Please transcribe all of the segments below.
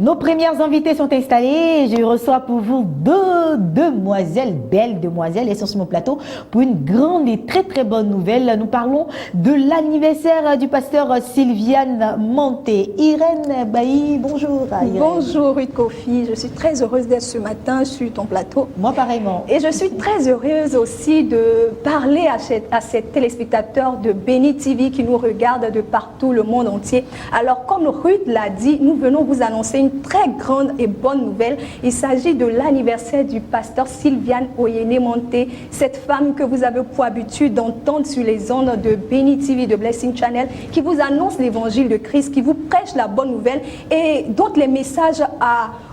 Nos premières invités sont installées. Je reçois pour vous deux demoiselles, belles demoiselles, elles sont sur mon plateau pour une grande et très bonne nouvelle. Nous parlons de l'anniversaire du pasteur Sylviane Monté. Irène Bailly, bonjour. Irène. Bonjour Ruth Kofi, je suis très heureuse d'être ce matin sur ton plateau. Moi pareillement. Et je suis très heureuse aussi de parler à ces téléspectateurs de Béni TV qui nous regardent de partout le monde entier. Alors comme Ruth l'a dit, nous venons vous annoncer une très grande et bonne nouvelle. Il s'agit de l'anniversaire du pasteur Sylviane Oyene Monté, cette femme que vous avez pour habitude d'entendre sur les ondes de Béni TV, de Blessing Channel, qui vous annonce l'évangile de Christ, qui vous prêche la bonne nouvelle et dont les messages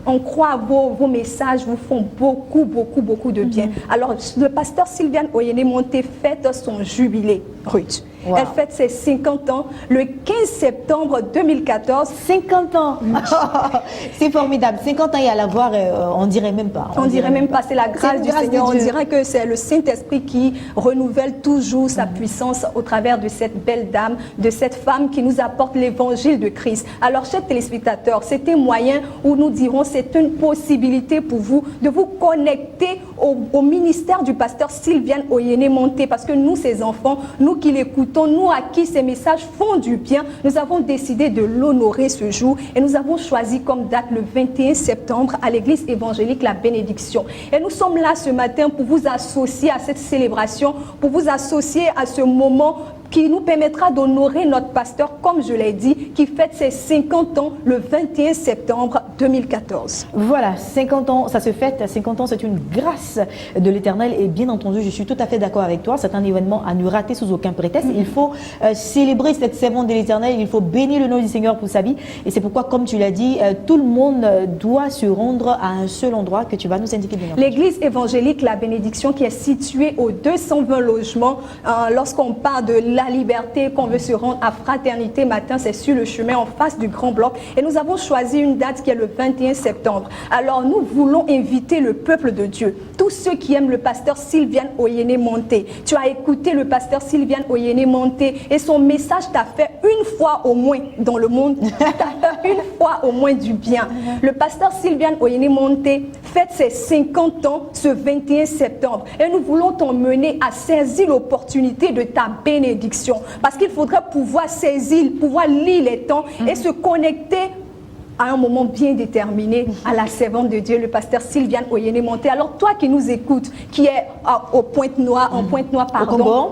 on croit vos messages vous font beaucoup de bien. Alors, le pasteur Sylviane Oyene Monté fête son jubilé, Ruth. Wow. Elle fête ses 50 ans le 15 septembre 2014. 50 ans. C'est formidable. 50 ans et à la voir, on dirait même pas. On dirait même pas. C'est la grâce du Seigneur. On dirait que c'est le Saint-Esprit qui renouvelle toujours sa puissance au travers de cette belle dame, de cette femme qui nous apporte l'évangile de Christ. Alors, chers téléspectateurs, c'est un moyen où nous dirons c'est une possibilité pour vous de vous connecter au ministère du pasteur Sylviane Oyene Monté, parce que nous, ses enfants, nous qui l'écoutons, nous à qui ces messages font du bien, nous avons décidé de l'honorer ce jour et nous avons choisi comme date le 21 septembre à l'église évangélique La Bénédiction. Et nous sommes là ce matin pour vous associer à cette célébration, pour vous associer à ce moment qui nous permettra d'honorer notre pasteur, comme je l'ai dit, qui fête ses 50 ans le 21 septembre 2014. Voilà, 50 ans, ça se fête, 50 ans, c'est une grâce de l'Éternel et bien entendu, je suis tout à fait d'accord avec toi, c'est un événement à ne rater sous aucun prétexte. Il faut célébrer cette servante de l'Éternel, il faut bénir le nom du Seigneur pour sa vie et c'est pourquoi, comme tu l'as dit, tout le monde doit se rendre à un seul endroit que tu vas nous indiquer. L'église évangélique La Bénédiction qui est située aux 220 logements, lorsqu'on parle de la liberté, qu'on veut se rendre à Fraternité Matin, c'est sur le chemin en face du Grand Bloc et nous avons choisi une date qui est le 21 septembre. Alors nous voulons inviter le peuple de Dieu, tous ceux qui aiment le pasteur Sylviane Oyene Monté. Tu as écouté le pasteur Sylviane Oyene Monté et son message t'a fait une fois au moins dans le monde, t'a fait une fois au moins du bien. Le pasteur Sylviane Oyene Monté fête ses 50 ans ce 21 septembre et nous voulons t'emmener à saisir l'opportunité de ta bénédiction. Parce qu'il faudrait pouvoir saisir, pouvoir lire les temps et se connecter à un moment bien déterminé à la servante de Dieu, le pasteur Sylviane Oyene Monté. Alors toi qui nous écoutes, qui est au Pointe-Noire,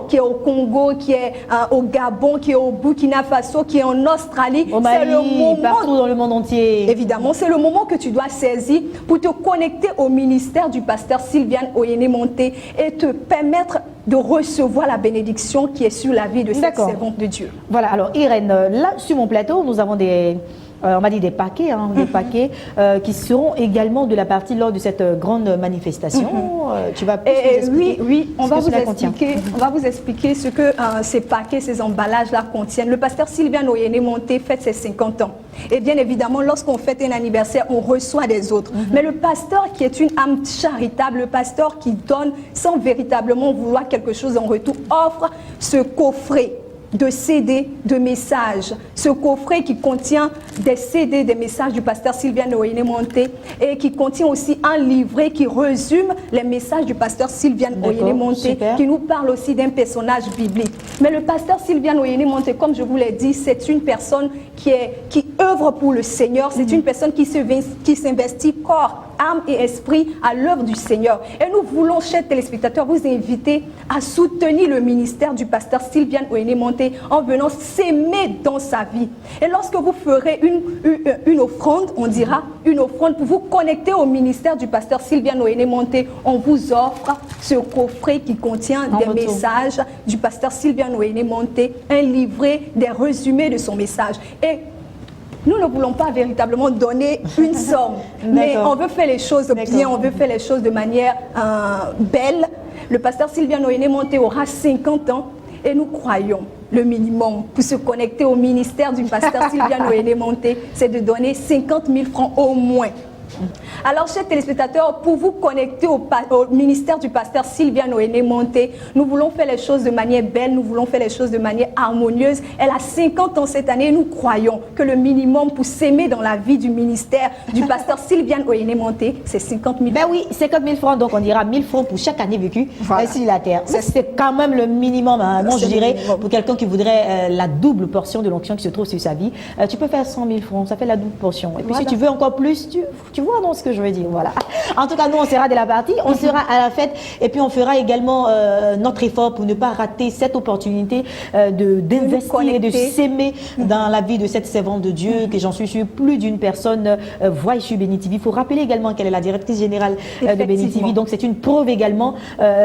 qui est au Congo, qui est au Gabon, qui est au Burkina Faso, qui est en Australie, au Mali, c'est le moment, partout dans le monde entier. Évidemment, c'est le moment que tu dois saisir pour te connecter au ministère du pasteur Sylviane Oyene Monté et te permettre de recevoir la bénédiction qui est sur la vie de cette servante de Dieu. Voilà, alors Irène, là sur mon plateau, nous avons on m'a dit des paquets, des paquets qui seront également de la partie lors de cette grande manifestation. Tu vas plus nous expliquer oui, on va vous expliquer ce que ces paquets, ces emballages-là contiennent. Le pasteur Sylviane Oyene Monté fête ses 50 ans. Et bien évidemment, lorsqu'on fête un anniversaire, on reçoit des autres. Mais le pasteur qui est une âme charitable, le pasteur qui donne sans véritablement vouloir quelque chose en retour, offre ce coffret de CD, de messages. Ce coffret qui contient des CD, des messages du pasteur Sylviane Oyene Monté et qui contient aussi un livret qui résume les messages du pasteur Sylviane Oyene Monté, qui nous parle aussi d'un personnage biblique. Mais le pasteur Sylviane Oyene Monté, comme je vous l'ai dit, c'est une personne qui œuvre pour le Seigneur, c'est une personne qui s'investit corps, âme et esprit à l'œuvre du Seigneur. Et nous voulons, chers téléspectateurs, vous inviter à soutenir le ministère du pasteur Sylviane Oyene Monté en venant s'aimer dans sa vie. Et lorsque vous ferez une offrande, on dira une offrande pour vous connecter au ministère du pasteur Sylviane Oyene Monté, on vous offre ce coffret qui contient des messages du pasteur Sylviane Oyene Monté, un livret, des résumés de son message. Et nous ne voulons pas véritablement donner une somme, mais on veut faire les choses bien, on veut faire les choses de manière belle. Le pasteur Sylviane Oyene Monté aura 50 ans et nous croyons le minimum pour se connecter au ministère du pasteur Sylviane Oyene Monté, c'est de donner 50 000 francs au moins. Alors, chers téléspectateurs, pour vous connecter au ministère du pasteur Sylvia Noéné Monté, nous voulons faire les choses de manière belle, nous voulons faire les choses de manière harmonieuse. Elle a 50 ans cette année et nous croyons que le minimum pour s'aimer dans la vie du ministère du pasteur Sylvia Noéné Monté, c'est 50 000 francs. Ben oui, 50 000 francs, donc on dira 1000 francs pour chaque année vécue sur la terre. C'est quand même le minimum, hein. Moi je dirais, pour quelqu'un qui voudrait la double portion de l'onction qui se trouve sur sa vie, tu peux faire 100 000 francs, ça fait la double portion. Et puis si tu veux encore plus, tu vois non, ce que je veux dire, voilà. En tout cas, nous on sera de la partie, on sera à la fête et puis on fera également notre effort pour ne pas rater cette opportunité d'investir et de s'aimer dans la vie de cette servante de Dieu, que j'en suis sûre, plus d'une personne voit sur Béni TV. Il faut rappeler également qu'elle est la directrice générale de Béni TV, donc c'est une preuve également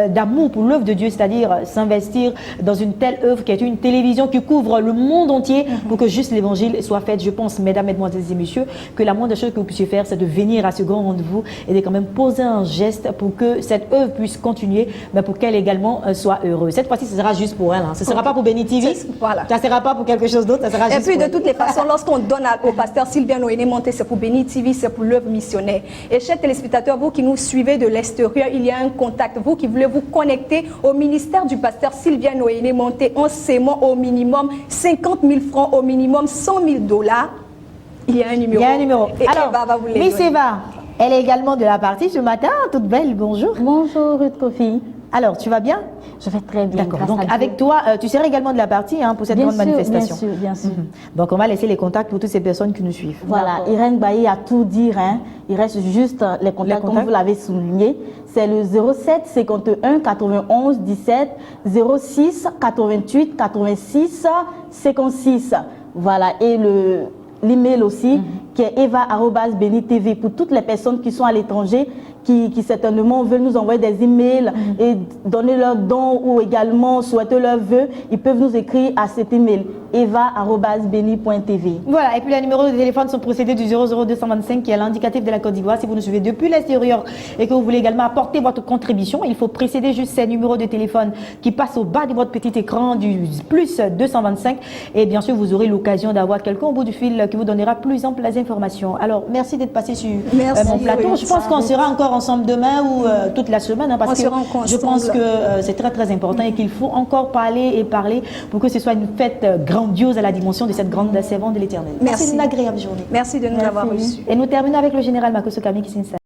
d'amour pour l'œuvre de Dieu, c'est-à-dire s'investir dans une telle œuvre qui est une télévision qui couvre le monde entier pour que juste l'évangile soit fait. Je pense, mesdames, mesdemoiselles et messieurs, que la moindre chose que vous puissiez faire, c'est de venir à ce grand rendez-vous et de quand même poser un geste pour que cette œuvre puisse continuer, mais pour qu'elle également soit heureuse. Cette fois-ci, ce sera juste pour elle. Hein. Ce ne sera pas pour Béni TV, voilà. Ça ne sera pas pour quelque chose d'autre, ça sera juste puis pour de toutes les façons, lorsqu'on donne au pasteur Sylvia Noéné Monté, c'est pour Béni TV, c'est pour l'œuvre missionnaire. Et chers téléspectateurs, vous qui nous suivez de l'extérieur, il y a un contact. Vous qui voulez vous connecter au ministère du pasteur Sylvia Noéné Monté en s'aimant au minimum 50 000 francs, au minimum 100 000 $. Il y a un numéro. Il y a un numéro. Et alors, Eva va vous les Miss donner. Eva, elle est également de la partie ce matin, toute belle, bonjour. Bonjour Ruth Kofi. Alors, tu vas bien? Je vais très bien. D'accord. Donc, avec toi, tu seras également de la partie pour cette grande manifestation. Bien sûr, bien sûr. Donc, on va laisser les contacts pour toutes ces personnes qui nous suivent. Voilà, Irène Bailly a tout dit. Hein. Il reste juste les contacts, comme vous l'avez souligné. C'est le 07 51 91 17 06 88 86 56. Voilà, et l'email aussi, qui est eva@benitv pour toutes les personnes qui sont à l'étranger, qui certainement veulent nous envoyer des emails et donner leurs dons ou également souhaiter leurs vœux, ils peuvent nous écrire à cet email eva@beni.tv. Voilà, et puis les numéros de téléphone sont procédés du 00225 qui est l'indicatif de la Côte d'Ivoire. Si vous nous suivez depuis l'extérieur et que vous voulez également apporter votre contribution, il faut précéder juste ces numéros de téléphone qui passent au bas de votre petit écran du plus 225 et bien sûr vous aurez l'occasion d'avoir quelqu'un au bout du fil qui vous donnera plus amples informations. Alors merci d'être passé sur mon plateau. Je pense qu'on sera encore ensemble demain ou toute la semaine parce que je pense que c'est très très important et qu'il faut encore parler et parler pour que ce soit une fête grandiose à la dimension de cette grande servante de l'Éternel. Merci. Une agréable journée. Merci de nous avoir reçus. Et nous terminons avec le général Makoso Kami qui s'installe.